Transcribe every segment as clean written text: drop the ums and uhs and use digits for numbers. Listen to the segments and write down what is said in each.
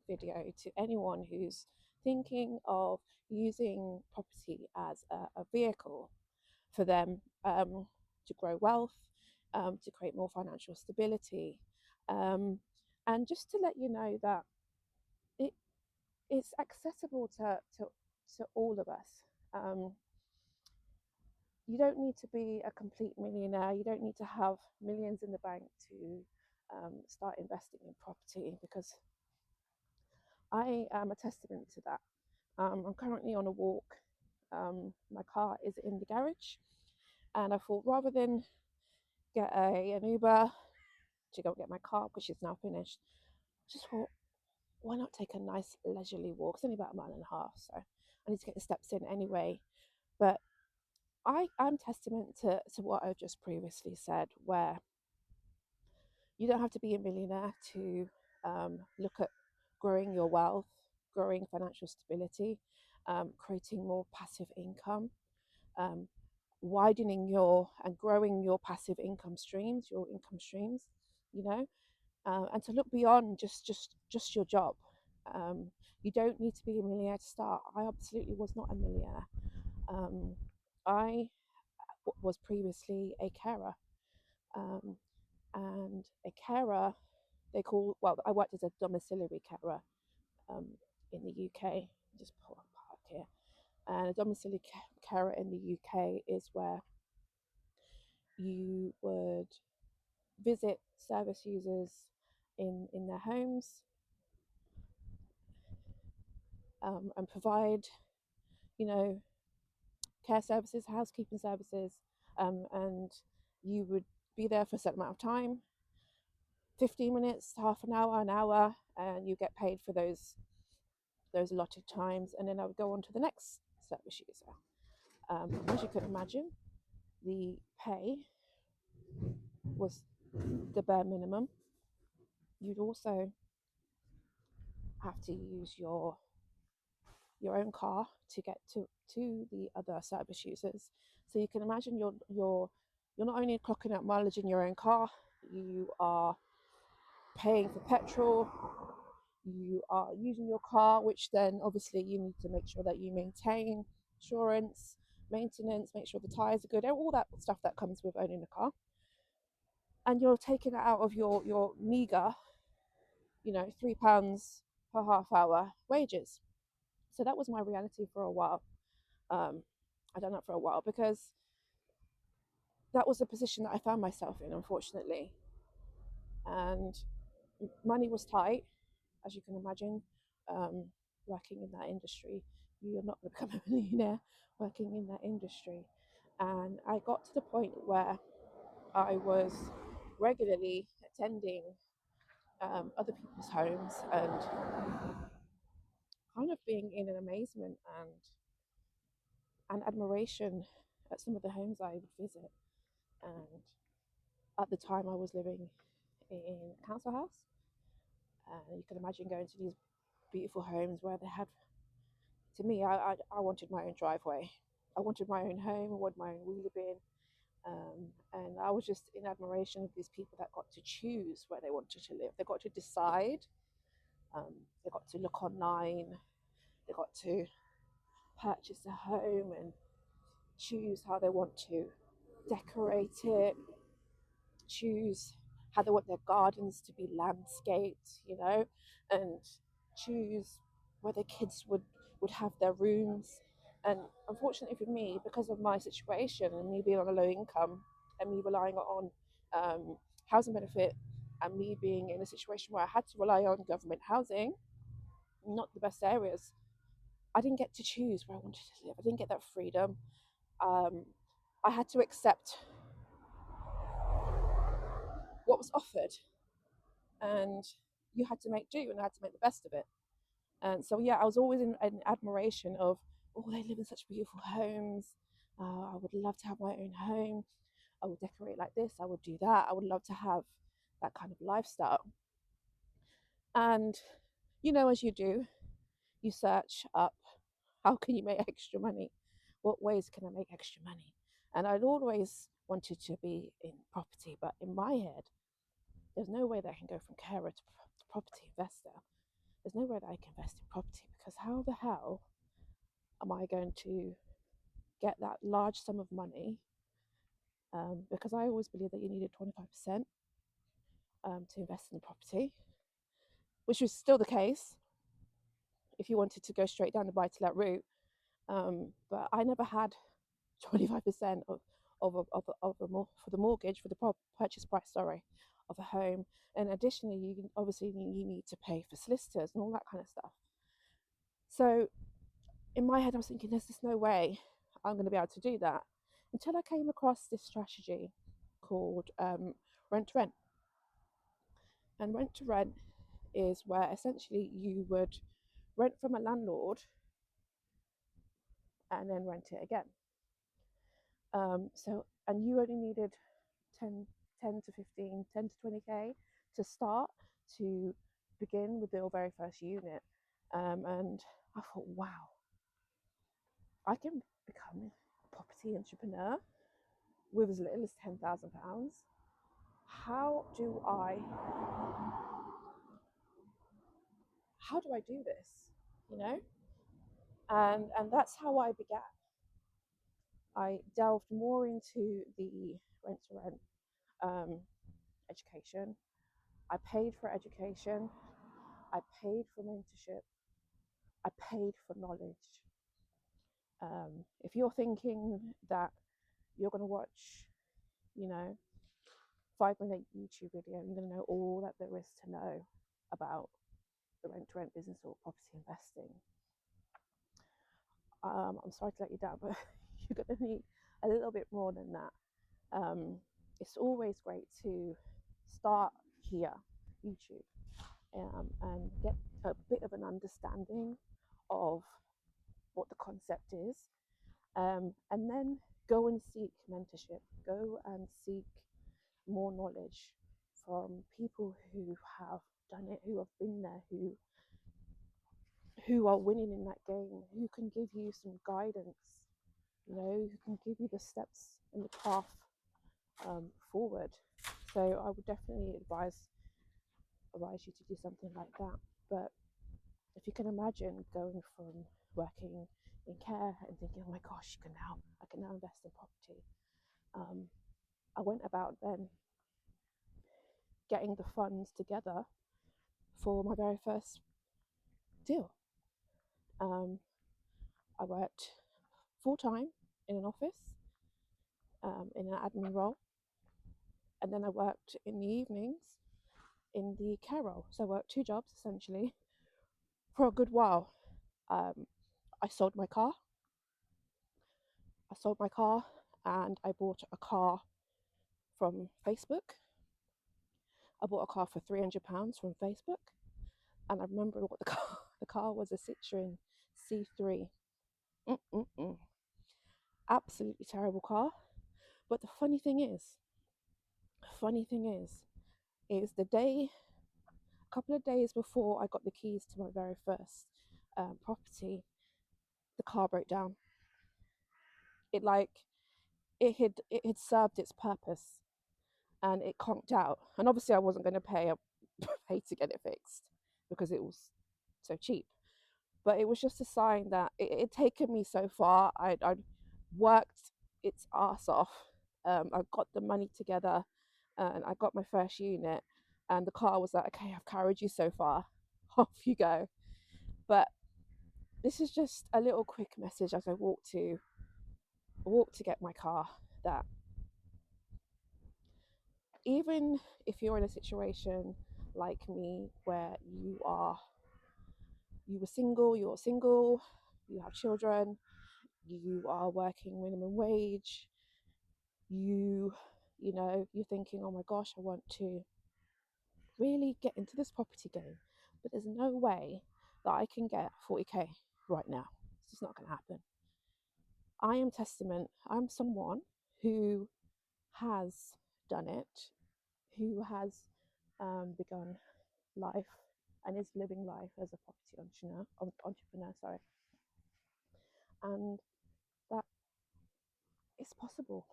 video to anyone who's thinking of using property as a vehicle for them to grow wealth, to create more financial stability, um, and just to let you know that it it's accessible to all of us. You don't need to be a complete millionaire. You don't need to have millions in the bank to start investing in property, because I am a testament to that. I'm currently on a walk. My car is in the garage, and I thought rather than get an Uber to go get my car because she's now finished, I just thought, why not take a nice leisurely walk? It's only about a mile and a half, so I need to get the steps in anyway. But I'm testament to what I just previously said, where you don't have to be a millionaire to look at growing your wealth, growing financial stability, creating more passive income, um, widening your and growing your passive income streams, you know, and to look beyond just your job. You don't need to be a millionaire to start. I absolutely was not a millionaire. Um, I was previously a carer, um, and a carer, I worked as a domiciliary carer um, in the UK. Just pull up part here. And a domiciliary carer in the UK is where you would visit service users in their homes, and provide, you know, care services, housekeeping services, and you would be there for a certain amount of time, 15 minutes, half an hour, and you get paid for those allotted times. And then I would go on to the next service user. As you can imagine, the pay was the bare minimum. You'd also have to use your own car to get to the other service users. So you can imagine you're not only clocking out mileage in your own car, you are paying for petrol, you are using your car, which then obviously you need to make sure that you maintain insurance, maintenance, make sure the tires are good, all that stuff that comes with owning a car. And you're taking it out of your meager, £3 per half hour wages. So that was my reality for a while. I done that for a while because that was the position that I found myself in, unfortunately. And money was tight, as you can imagine, working in that industry. You're not going to become a millionaire working in that industry. And I got to the point where I was regularly attending other people's homes and kind of being in an amazement and admiration at some of the homes I would visit. And at the time, I was living in a council house, and you can imagine going to these beautiful homes where they had. To me, I wanted my own driveway. I wanted my own home. I wanted my own wheelie bin. And I was just in admiration of these people that got to choose where they wanted to live. They got to decide. They got to look online. They got to purchase a home and choose how they want to decorate it, choose how they want their gardens to be landscaped, and choose where the kids would have their rooms. And unfortunately for me, because of my situation and me being on a low income and me relying on housing benefit, and me being in a situation where I had to rely on government housing, not the best areas, I didn't get to choose where I wanted to live. I didn't get that freedom. I had to accept what was offered, and you had to make do, and I had to make the best of it. And so, yeah, I was always in admiration of, oh, they live in such beautiful homes. I would love to have my own home. I would decorate like this. I would do that. I would love to have that kind of lifestyle. And, as you do, you search up, how can you make extra money? What ways can I make extra money? And I'd always wanted to be in property, but in my head, there's no way that I can go from carer to property investor. there's no way that I can invest in property, because how the hell am I going to get that large sum of money? Because I always believe that you needed 25% to invest in the property, which was still the case if you wanted to go straight down the buy to let route. But I never had 25% for the mortgage, for the purchase price, sorry, of a home. And additionally, you need to pay for solicitors and all that kind of stuff. So in my head, I was thinking, there's just no way I'm going to be able to do that, until I came across this strategy called rent to rent. And rent to rent is where essentially you would rent from a landlord and then rent it again. And you only needed 10 to 15, 10 to 20K to start, to begin with your very first unit. And I thought, wow, I can become a property entrepreneur with as little as £10,000. How do I do this? You know? And that's how I began. I delved more into the rent to rent education. I paid for education. I paid for mentorship. I paid for knowledge. If you're thinking that you're going to watch, 5-minute YouTube video, you're going to know all that there is to know about the rent to rent business or property investing, I'm sorry to let you down, but you're going to need a little bit more than that. It's always great to start here, YouTube, and get a bit of an understanding of what the concept is, and then go and seek mentorship, go and seek more knowledge from people who have done it, who have been there, who are winning in that game, who can give you some guidance, who can give you the steps and the path forward. So I would definitely advise you to do something like that. But if you can imagine going from working in care and thinking, oh my gosh, I can now invest in property. I went about then getting the funds together for my very first deal. I worked full time in an office, in an admin role, and then I worked in the evenings in the care role. So I worked 2 jobs essentially for a good while. I sold my car. And I bought a car from Facebook. I bought a car for £300 from Facebook, and I remember what the car was, a Citroen C3. Absolutely terrible car. But the funny thing is the day, a couple of days before I got the keys to my very first property, the car broke down. It had served its purpose, and it conked out. And obviously, I wasn't going to pay to get it fixed because it was so cheap. But it was just a sign that it had taken me so far. I'd worked its ass off. I got the money together, and I got my first unit. And the car was like, okay, I've carried you so far. Off you go. But this is just a little quick message as I walk to get my car, that even if you're in a situation like me where you're single, you have children, you are working minimum wage, you're thinking, oh my gosh, I want to really get into this property game, but there's no way that I can get 40k right now. It's just not going to happen. I'm someone who has done it, who has begun life and is living life as a property entrepreneur, sorry, and that it's possible.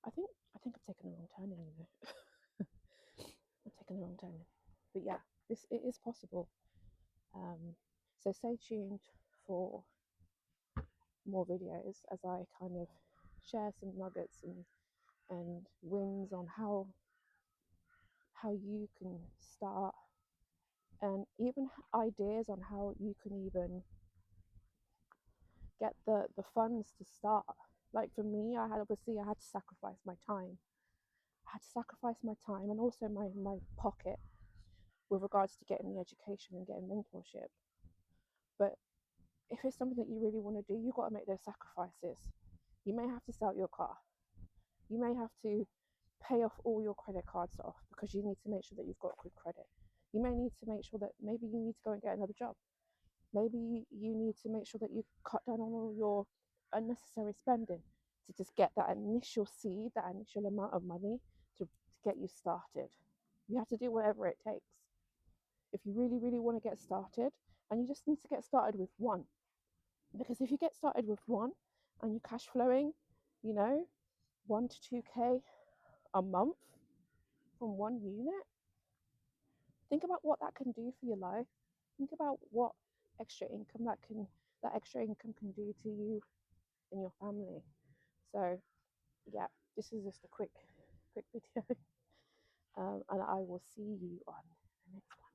I think I've taken the wrong turning, I've taken the wrong turning, but yeah, it is possible. So stay tuned for more videos as I kind of share some nuggets and wins on how you can start, and even ideas on how you can even get the funds to start. Like for me, I had to sacrifice my time. I had to sacrifice my time and also my pocket with regards to getting the education and getting mentorship. But if it's something that you really want to do, you've got to make those sacrifices. You may have to sell your car. You may have to pay off all your credit cards off because you need to make sure that you've got good credit. You may need to make sure that maybe you need to go and get another job. Maybe you need to make sure that you cut down on all your unnecessary spending to just get that initial seed, that initial amount of money to get you started. You have to do whatever it takes. If you really, really want to get started, and you just need to get started with one. Because if you get started with one and you're cash flowing, you know, 1 to 2K a month from one unit, think about what that can do for your life. Think about what that extra income can do to you and your family. So yeah, this is just a quick video, and I will see you on the next one.